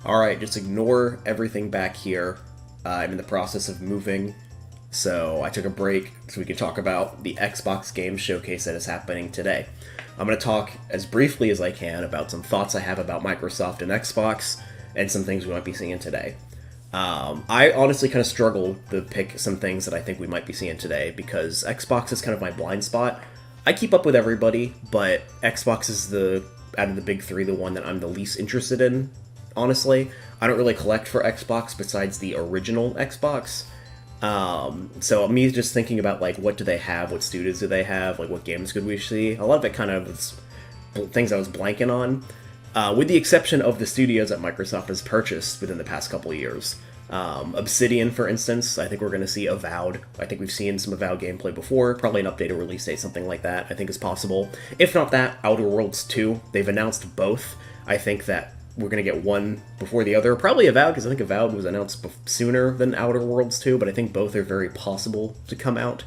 Alright, just ignore everything back here. I'm in the process of moving, so I took a break so we can talk about the Xbox Game Showcase that is happening today. I'm going to talk as briefly as I can about some thoughts I have about Microsoft and Xbox, and some things we might be seeing today. I honestly kind of struggle to pick some things that I think we might be seeing today, because Xbox is kind of my blind spot. I keep up with everybody, but Xbox is out of the big three, the one that I'm the least interested in, honestly. I don't really collect for Xbox besides the original Xbox. So me just thinking about, like, what do they have, what studios do they have, like, what games could we see? A lot of it kind of was things I was blanking on, with the exception of the studios that Microsoft has purchased within the past couple of years. Obsidian, for instance, I think we're going to see Avowed. I think we've seen some Avowed gameplay before, probably an updated release date, something like that, I think is possible. If not that, Outer Worlds 2. They've announced both. I think that we're going to get one before the other. Probably Avowed, because I think Avowed was announced sooner than Outer Worlds 2, but I think both are very possible to come out.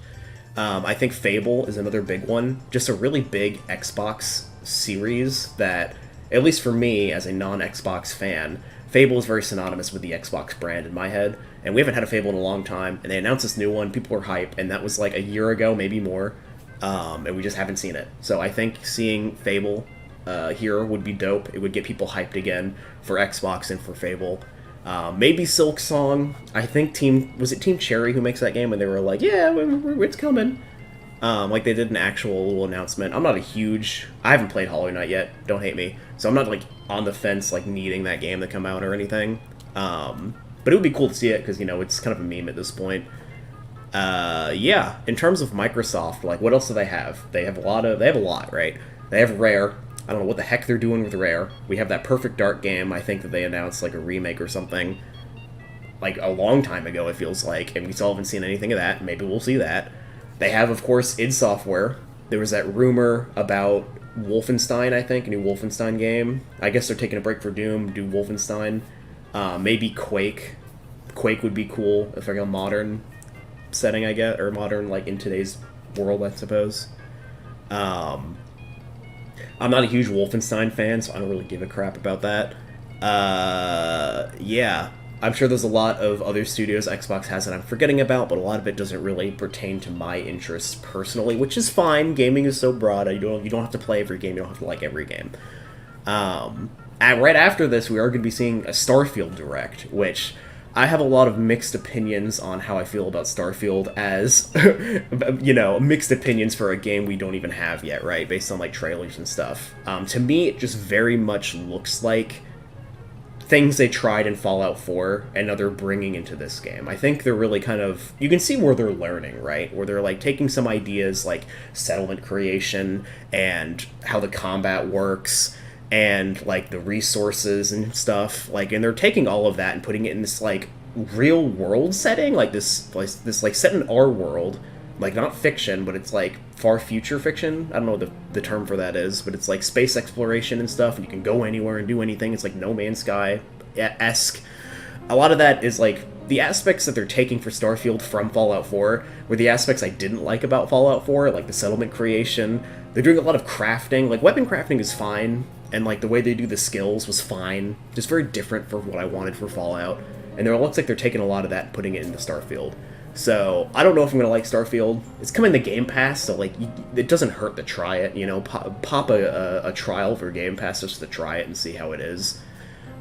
I think Fable is another big one. Just a really big Xbox series that, at least for me, as a non-Xbox fan, Fable is very synonymous with the Xbox brand in my head, and we haven't had a Fable in a long time, and they announced this new one, people were hype, and that was like a year ago, maybe more, and we just haven't seen it. So I think seeing Fable here would be dope. It would get people hyped again for Xbox and for Fable. Maybe Silk Song. I think was it Team Cherry who makes that game, and they were like, yeah, it's coming. Like they did an actual little announcement. I haven't played Hollow Knight yet, don't hate me, so I'm not like on the fence like needing that game to come out or anything. But it would be cool to see it, because, you know, it's kind of a meme at this point. Yeah, in terms of Microsoft, like, what else do they have? They have a lot, right? They have Rare. I don't know what the heck they're doing with Rare. We have that Perfect Dark game, I think that they announced like a remake or something, like a long time ago, it feels like, and we still haven't seen anything of that. Maybe we'll see that. They have, of course, id Software. There was that rumor about Wolfenstein, I think, a new Wolfenstein game. I guess they're taking a break for Doom, do Wolfenstein. Maybe Quake. Quake would be cool, if like a modern setting, I guess, or modern, like, in today's world, I suppose. I'm not a huge Wolfenstein fan, so I don't really give a crap about that. Yeah. I'm sure there's a lot of other studios Xbox has that I'm forgetting about, but a lot of it doesn't really pertain to my interests personally, which is fine. Gaming is so broad. You don't have to play every game. You don't have to like every game. And right after this, we are going to be seeing a Starfield Direct, which I have a lot of mixed opinions on how I feel about Starfield, as, you know, mixed opinions for a game we don't even have yet, right? Based on, like, trailers and stuff. To me, it just very much looks like things they tried in Fallout 4 and now they're bringing into this game. I think they're really kind of, you can see where they're learning, right? Where they're like taking some ideas like settlement creation and how the combat works and like the resources and stuff, like, and they're taking all of that and putting it in this like real world setting, like this like set in our world, like not fiction, but it's like far future fiction. I don't know what the term for that is, but it's like space exploration and stuff, and you can go anywhere and do anything. It's like No Man's Sky-esque. A lot of that is like the aspects that they're taking for Starfield from Fallout 4 were the aspects I didn't like about Fallout 4, like the settlement creation. They're doing a lot of crafting. Like, weapon crafting is fine, and like the way they do the skills was fine. Just very different for what I wanted for Fallout. And it looks like they're taking a lot of that and putting it into Starfield. So, I don't know if I'm going to like Starfield. It's coming to Game Pass, so, like, it doesn't hurt to try it, you know? Pop a trial for Game Pass just to try it and see how it is.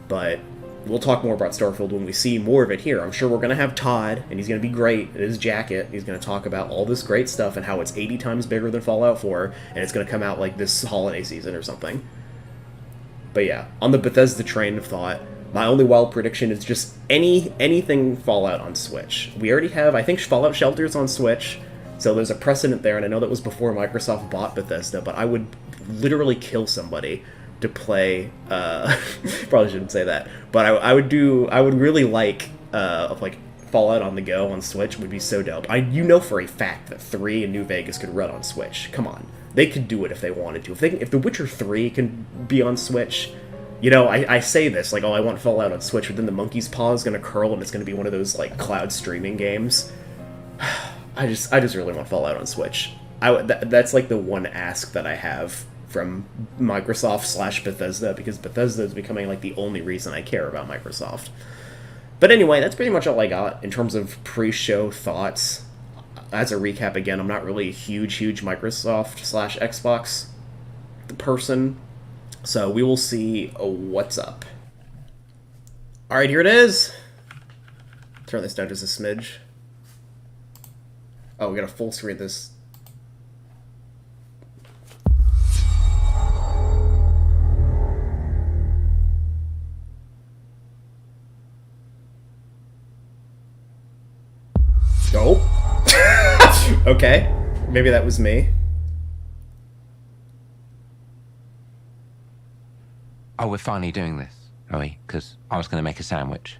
But we'll talk more about Starfield when we see more of it here. I'm sure we're going to have Todd, and he's going to be great in his jacket. He's going to talk about all this great stuff and how it's 80 times bigger than Fallout 4, and it's going to come out, like, this holiday season or something. But yeah, on the Bethesda train of thought, my only wild prediction is just anything Fallout on Switch. We already have, I think, Fallout Shelter's on Switch, so there's a precedent there, and I know that was before Microsoft bought Bethesda, but I would literally kill somebody to play, probably shouldn't say that, but I would really like Fallout on the go on Switch would be so dope. You know for a fact that 3 and New Vegas could run on Switch. Come on. They could do it if they wanted to. If The Witcher 3 can be on Switch, you know, I say this, like, oh, I want Fallout on Switch, but then the monkey's paw is going to curl and it's going to be one of those, like, cloud streaming games. I just really want Fallout on Switch. That's, like, the one ask that I have from Microsoft slash Bethesda, because Bethesda is becoming like the only reason I care about Microsoft. But anyway, that's pretty much all I got in terms of pre-show thoughts. As a recap, again, I'm not really a huge Microsoft slash Xbox person, so we will see what's up. Alright, here it is! Turn this down just a smidge. Oh, we got a full screen of this. Oh. Okay. Maybe that was me. Oh, we're finally doing this, are we? Because I was going to make a sandwich.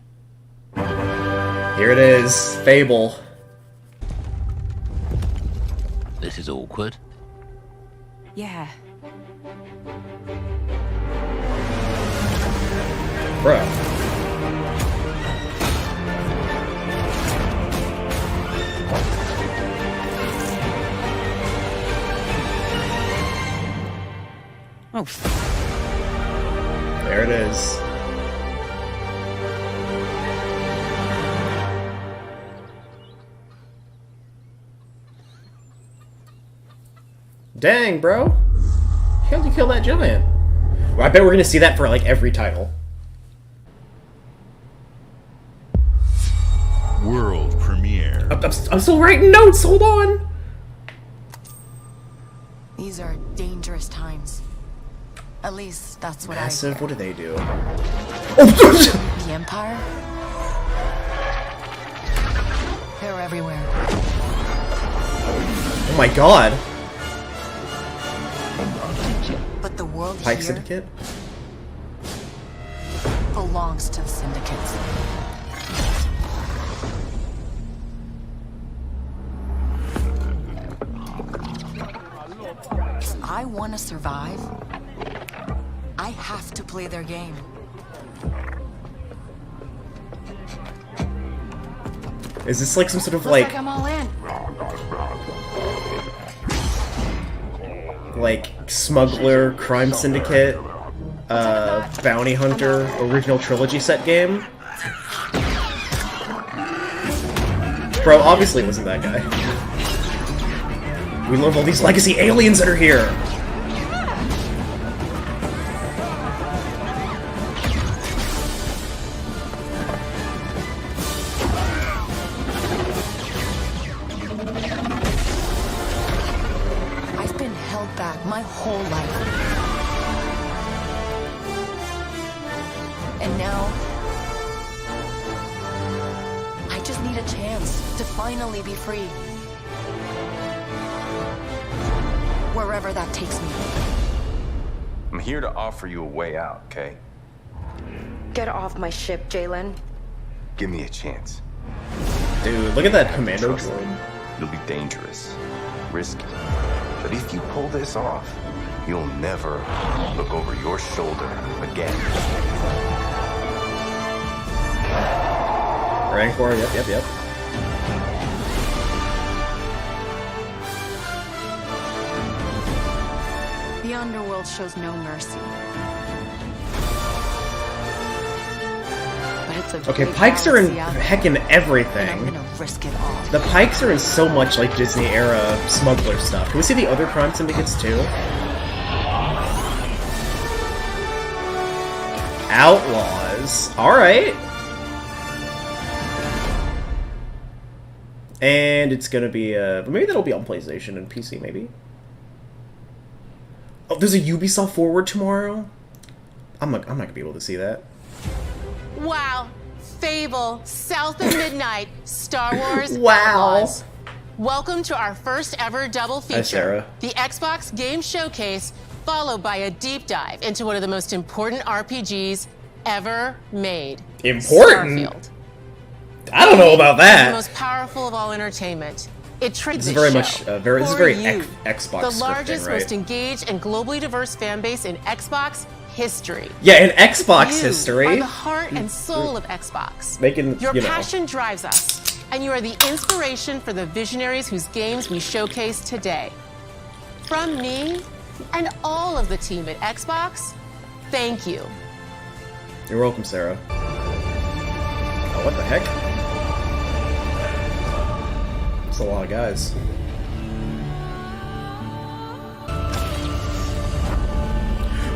Here it is. Fable. This is awkward. Yeah. Bruh. Oh. There it is. Dang, bro. How'd you kill that giant? Well, I bet we're gonna see that for, like, every title. World premiere. I'm still writing notes, hold on! These are dangerous times. At least that's what Massive, I hear. what do they do? The Empire? They're everywhere. Oh my god! But the world Pike here Syndicate? belongs to the syndicates. If I want to survive, I have to play their game. Is this like some sort of, Looks like I'm all in. smuggler, crime syndicate, bounty hunter, original trilogy set game? Bro, obviously it wasn't that guy. We love all these legacy aliens that are here! I've been held back my whole life. And now, I just need a chance to finally be free. Wherever that takes me. I'm here to offer you a way out, okay? Get off my ship, Jalen. Give me a chance. Dude, look at that commando Trust me, drone. it'll be dangerous, risky. But if you pull this off, you'll never look over your shoulder again. Rancor, yep. The underworld shows no mercy. But it's a Okay, big Pikes are in galaxy out there, heckin' and I'm everything. gonna risk it all. The Pikes are in so much, like, Disney-era smuggler stuff. Can we see the other crime syndicates, too? Outlaws. Alright. And it's gonna be, maybe that'll be on PlayStation and PC, maybe? Oh, there's a Ubisoft Forward tomorrow? I'm not gonna be able to see that. Wow. Fable, South of Midnight, Star Wars Wow. Outlaws. Welcome to our first ever double feature. Hi, Sarah. The Xbox Game Showcase, followed by a deep dive into one of the most important RPGs ever made. Important? Starfield. I don't know about The that. most powerful of all entertainment. It trades This is very show much, this is for very you, Xbox the scripting, largest, right? most engaged, and globally diverse fan base in Xbox history. Yeah, in Xbox You are history. the heart and soul of Xbox. Making, Your you know. passion drives us, and you are the inspiration for the visionaries whose games we showcase today. From me, and all of the team at Xbox, thank you. You're welcome, Sarah. Oh, what the heck? That's a lot of guys.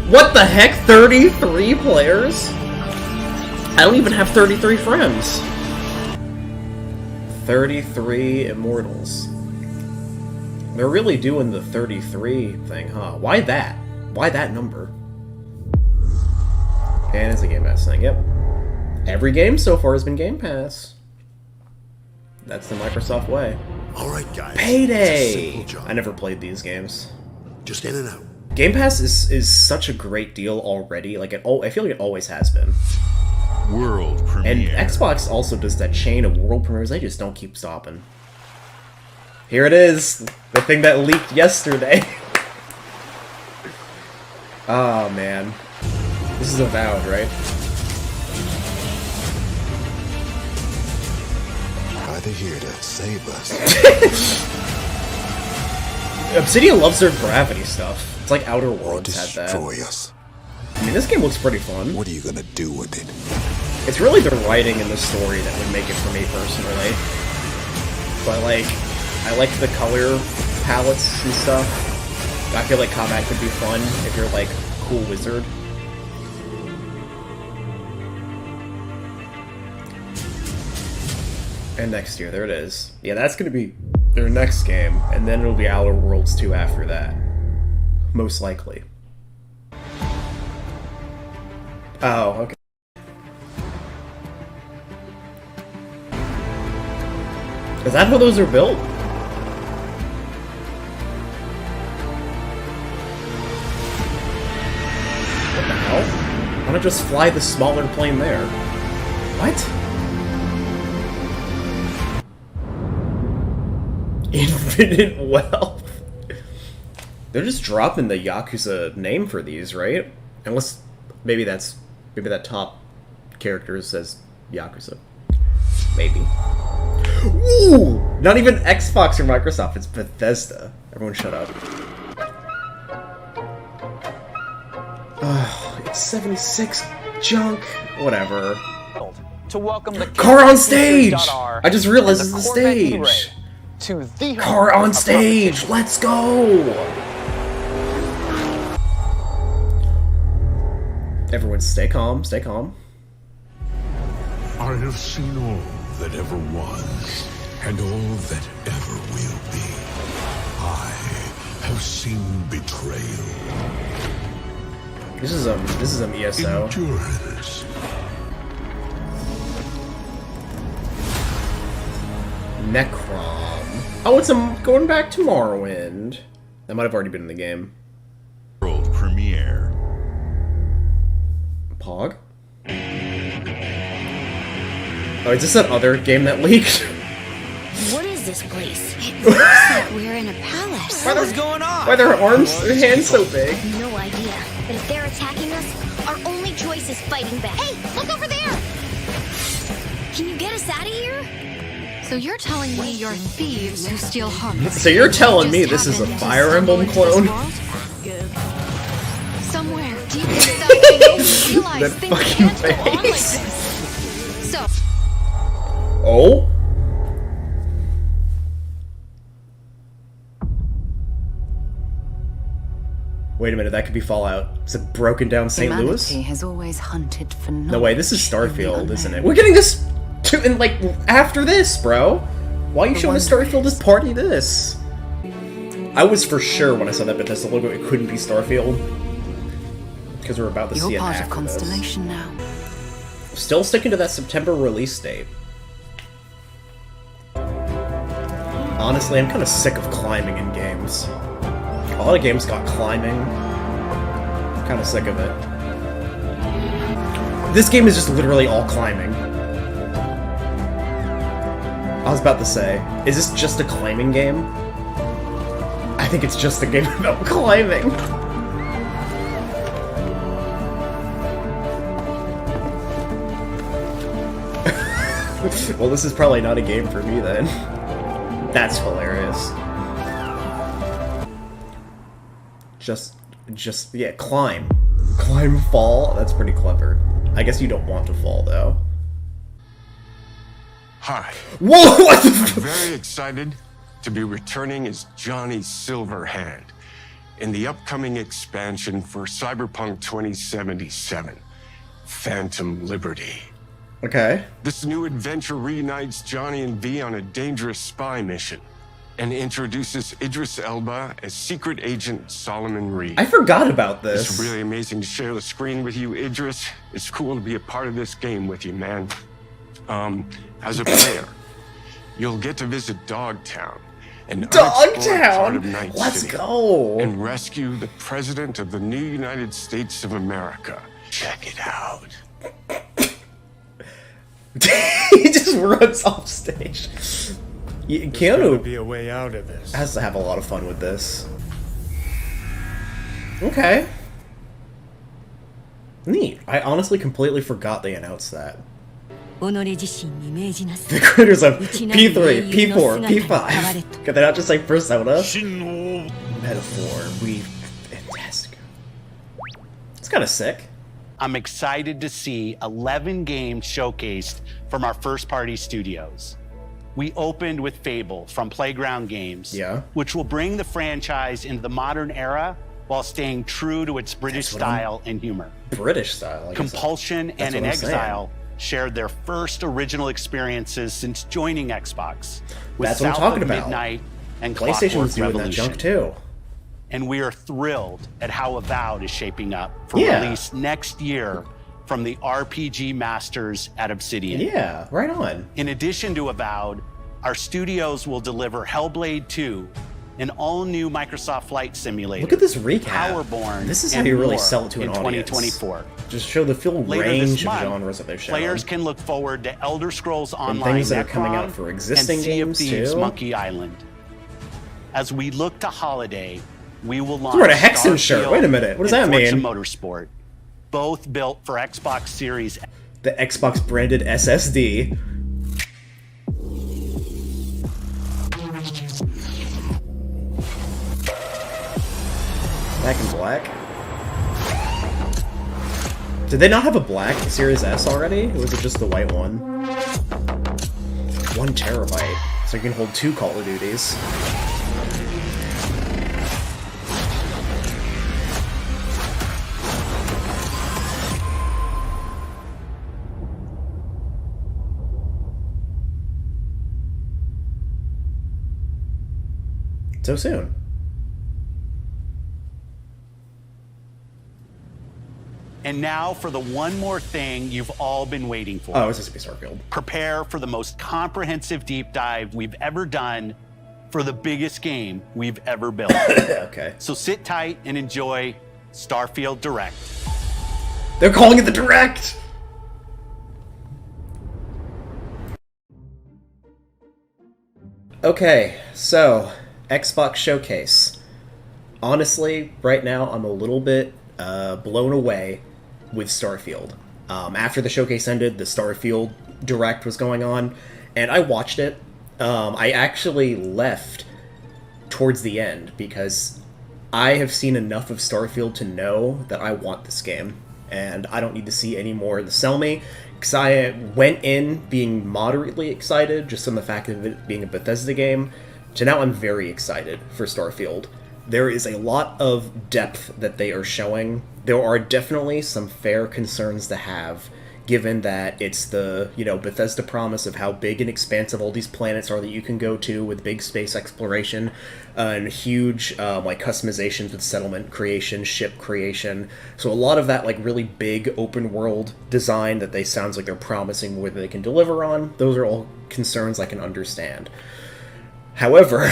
What the heck? 33 players? I don't even have 33 friends. 33 immortals. They're really doing the 33 thing, huh? Why that? Why that number? And it's a Game Pass thing, yep. Every game so far has been Game Pass. That's the Microsoft way. Alright guys. Payday! I never played these games. Just in and out. Game Pass is such a great deal already. Like, I feel like it always has been. World premiere. And Xbox also does that chain of world premieres. They just don't keep stopping. Here it is. The thing that leaked yesterday. Oh, man. This is Avowed, right? Are they here to save us? Obsidian loves their gravity stuff. It's like Outer Worlds had that. Destroy us. I mean, this game looks pretty fun. What are you gonna do with it? It's really the writing and the story that would make it for me personally. But like, I like the color palettes and stuff. I feel like combat could be fun if you're like a cool wizard. And next year, there it is. Yeah, that's gonna be their next game, and then it'll be Outer Worlds 2 after that. Most likely. Oh, okay. Is that how those are built? What the hell? Why not just fly the smaller plane there? What? Infinite wealth. They're just dropping the Yakuza name for these, right? Unless maybe that top character says Yakuza. Maybe. Ooh! Not even Xbox or Microsoft, it's Bethesda. Everyone shut up. It's 76 junk. Whatever. To welcome the car on stage! I just realized it's the stage. To the car on stage! Let's go! Everyone stay calm, stay calm. I have seen all that ever was, and all that ever will be. I have seen betrayal. This is ESO. Endurance. Necrom. Oh, it's going back to Morrowind. That might have already been in the game. World premiere. Pog? Oh, is this that other game that leaked? What is this place? It looks like we're in a palace. What's going on? Why are their arms, their hands so big? No idea. But if they're attacking us, our only choice is fighting back. Hey, look over there! Can you get us out of here? So you're telling me you're thieves who steal hearts? So you're telling me this is a Fire Emblem clone? Somewhere deep inside, I know you realize That things fucking can't go on like face. this. So. Oh? Wait a minute, that could be Fallout. Is it broken down St. Louis? Humanity has always hunted for knowledge. No way, this is Starfield, isn't it? We're getting this in like after this, bro. Why are you showing us Starfield as party this? I was for sure when I saw that Bethesda logo it couldn't be Starfield. Because we're about to see it You're part after of Constellation now. Still sticking to that September release date. Honestly, I'm kind of sick of climbing in games. A lot of games got climbing. I'm kind of sick of it. This game is just literally all climbing. I was about to say, is this just a climbing game? I think it's just a game about climbing. Well, this is probably not a game for me then. That's hilarious. Yeah, climb. Climb, fall? That's pretty clever. I guess you don't want to fall, though. Hi. Whoa! What the I'm very excited to be returning as Johnny Silverhand in the upcoming expansion for Cyberpunk 2077, Phantom Liberty. Okay. This new adventure reunites Johnny and V on a dangerous spy mission and introduces Idris Elba as secret agent Solomon Reed. I forgot about this. It's really amazing to share the screen with you, Idris. It's cool to be a part of this game with you, man. As a player, you'll get to visit Dogtown, an unexplored part of Night Let's City, go! and rescue the President of the new United States of America. Check it out. He just runs off stage. Keanu be a way out of this. has to have a lot of fun with this. Okay. Neat. I honestly completely forgot they announced that. The critters of P3, P4, P5. Could they not just say Persona? Metaphor. Fantastic. It's kind of sick. I'm excited to see 11 games showcased from our first-party studios. We opened with Fable from Playground Games, which will bring the franchise into the modern era while staying true to its British style and humor. British style. Compulsion and In Exile shared their first original experiences since joining Xbox. With That's what I'm South talking of about. Midnight and PlayStation was Clockwork doing that Revolution. junk too. And we are thrilled at how Avowed is shaping up for Yeah. release next year from the RPG masters at Obsidian. Yeah, right on. In addition to Avowed, our studios will deliver Hellblade 2, an all-new Microsoft Flight Simulator. Look at this recap. Powerborn. This is how and you really more sell it to an in audience. 2024. Just show the full Later range this of month, genres that they've shown. players can look forward to Elder Scrolls And Online things that are coming Necron out for existing and Sea of games, Thieves too. Monkey Island. As we look to holiday, we will launch We're in a Hexen shirt. Starfield Wait a minute. What does and that Forza mean? Motorsport, both built for Xbox Series. The Xbox branded SSD. Back in black. Did they not have a black Series S already? Or was it just the white one? 1 terabyte. So you can hold 2 Call of Duties. So soon. And now for the one more thing you've all been waiting for. Oh, it's just Starfield. Prepare for the most comprehensive deep dive we've ever done for the biggest game we've ever built. Okay. So sit tight and enjoy Starfield Direct. They're calling it the Direct! Okay, so Xbox Showcase. Honestly, right now I'm a little bit blown away with Starfield. After the showcase ended, the Starfield Direct was going on, and I watched it. I actually left towards the end because I have seen enough of Starfield to know that I want this game, and I don't need to see any more to sell me, because I went in being moderately excited just on the fact of it being a Bethesda game, to now I'm very excited for Starfield. There is a lot of depth that they are showing. There are definitely some fair concerns to have, given that it's the, Bethesda promise of how big and expansive all these planets are that you can go to with big space exploration, and huge, customizations with settlement creation, ship creation. So a lot of that, really big open world design that sounds like they're promising more than they can deliver on, those are all concerns I can understand. However,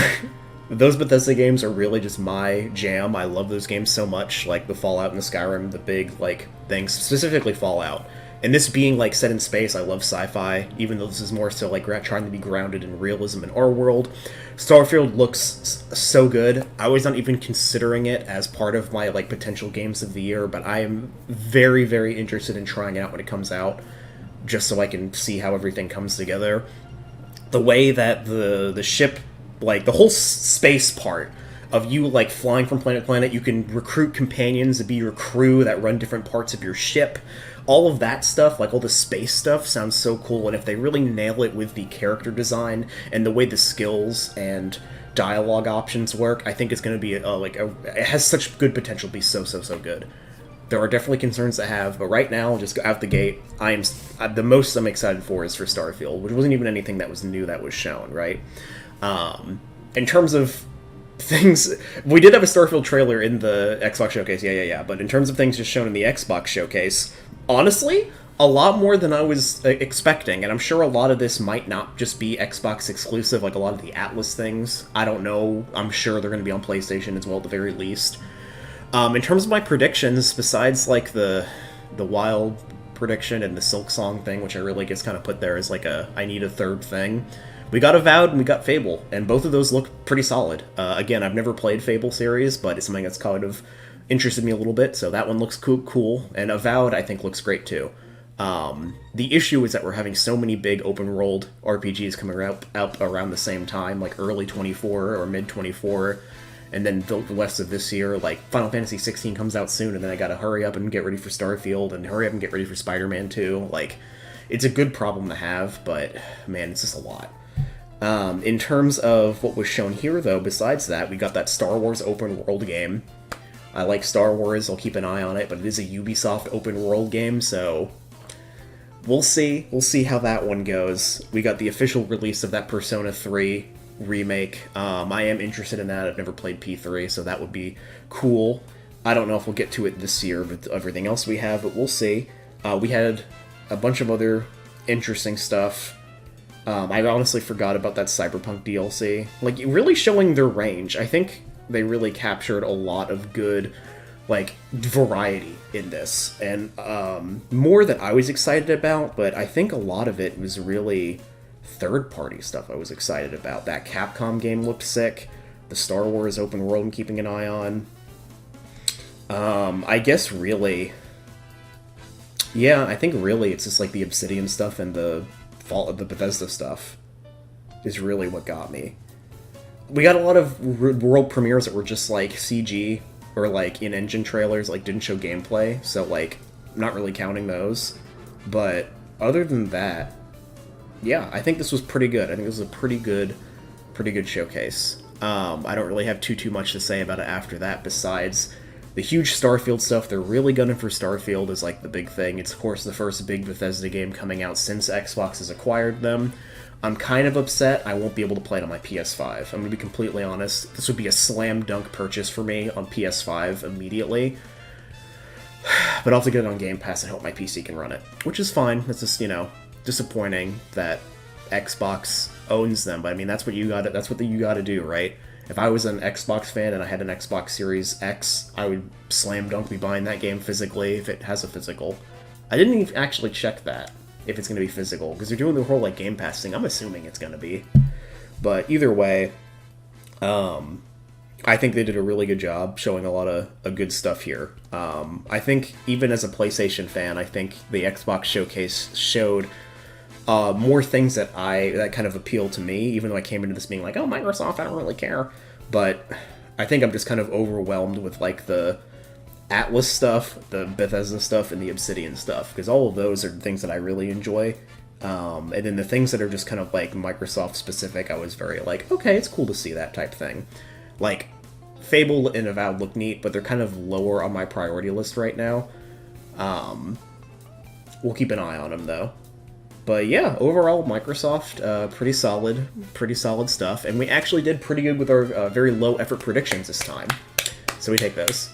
those Bethesda games are really just my jam. I love those games so much, like the Fallout and the Skyrim, the big, things, specifically Fallout. And this being, set in space, I love sci-fi, even though this is more so, trying to be grounded in realism in our world. Starfield looks so good. I was not even considering it as part of my, potential games of the year, but I am very, very interested in trying it out when it comes out, just so I can see how everything comes together. The way that the ship, the whole space part of you, like, flying from planet to planet. You can recruit companions to be your crew that run different parts of your ship. All of that stuff, like all the space stuff, sounds so cool, and if they really nail it with the character design and the way the skills and dialogue options work, I think it's going to be, it has such good potential to be so good. There are definitely concerns to have, but right now, just out the gate, the most I'm excited for is for Starfield, which wasn't even anything that was new that was shown, right? In terms of things, we did have a Starfield trailer in the Xbox Showcase, yeah, but in terms of things just shown in the Xbox Showcase, honestly, a lot more than I was expecting, and I'm sure a lot of this might not just be Xbox exclusive, like a lot of the Atlas things. I don't know. I'm sure they're going to be on PlayStation as well, at the very least. In terms of my predictions, besides, like, the Wild prediction and the Silk Song thing, which I really just kind of put there as, like, I need a third thing, we got Avowed and we got Fable, and both of those look pretty solid. Again, I've never played Fable series, but it's something that's kind of interested me a little bit, so that one looks cool, and Avowed, I think, looks great, too. The issue is that we're having so many big open-world RPGs coming out around the same time, like early 24 or mid-24, and then the rest of this year, like, Final Fantasy 16 comes out soon, and then I gotta hurry up and get ready for Starfield, and hurry up and get ready for Spider-Man 2. Like, it's a good problem to have, but, man, it's just a lot. In terms of what was shown here, though, besides that, we got that Star Wars open-world game. I like Star Wars, I'll keep an eye on it, but it is a Ubisoft open-world game, so we'll see. We'll see how that one goes. We got the official release of that Persona 3 remake. I am interested in that. I've never played P3, so that would be cool. I don't know if we'll get to it this year with everything else we have, but we'll see. We had a bunch of other interesting stuff. I honestly forgot about that Cyberpunk DLC. Like, really showing their range. I think they really captured a lot of good, like, variety in this. And more that I was excited about, but I think a lot of it was really third-party stuff I was excited about. That Capcom game looked sick. The Star Wars open world I'm keeping an eye on. I guess really... Yeah, I think really it's just like the Obsidian stuff and the Bethesda stuff is really what got me. We got a lot of world premieres that were just like CG or like in-engine trailers, like didn't show gameplay, so like not really counting those. But other than that, yeah, I think this was pretty good. I think this was a pretty good showcase. I don't really have too much to say about it after that, besides the huge Starfield stuff. They're really gunning for Starfield is like the big thing. It's of course the first big Bethesda game coming out since Xbox has acquired them. I'm kind of upset I won't be able to play it on my PS5. I'm going to be completely honest. This would be a slam dunk purchase for me on PS5 immediately. But I'll have to get it on Game Pass and hope my PC can run it. Which is fine. It's just, disappointing that Xbox owns them. But I mean, that's what you gotta do, right? If I was an Xbox fan and I had an Xbox Series X, I would slam dunk be buying that game physically if it has a physical. I didn't even actually check that, if it's going to be physical, because they're doing the whole, like, Game Pass thing. I'm assuming it's going to be. But either way, I think they did a really good job showing a lot of good stuff here. I think, even as a PlayStation fan, I think the Xbox Showcase showed more things that kind of appeal to me, even though I came into this being like, oh, Microsoft, I don't really care. But I think I'm just kind of overwhelmed with, like, the Atlas stuff, the Bethesda stuff, and the Obsidian stuff, because all of those are things that I really enjoy. And then the things that are just kind of, like, Microsoft specific, I was very like, okay, it's cool to see that type thing. Like, Fable and Avowed look neat, but they're kind of lower on my priority list right now. We'll keep an eye on them, though. But yeah, overall, Microsoft, pretty solid stuff. And we actually did pretty good with our very low effort predictions this time. So we take those.